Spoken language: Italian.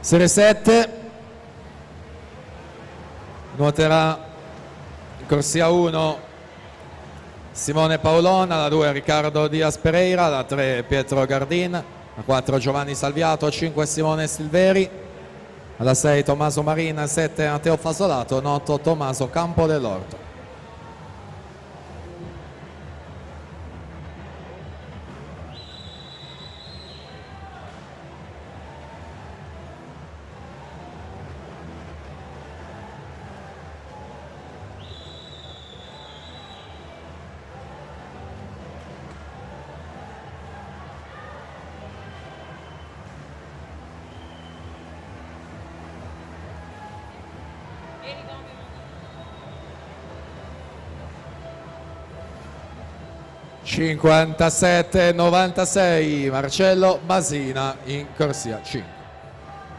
Serie 7 nuoterà in corsia 1 Simone Paolona, la 2 Riccardo Diaz Pereira, la 3 Pietro Gardin, la 4 Giovanni Salviato, 5 Simone Silveri, alla 6 Tommaso Marina, 7 Matteo Fasolato, 8 Tommaso Campo dell'Orto. (57-96) Marcello Masina in corsia 5.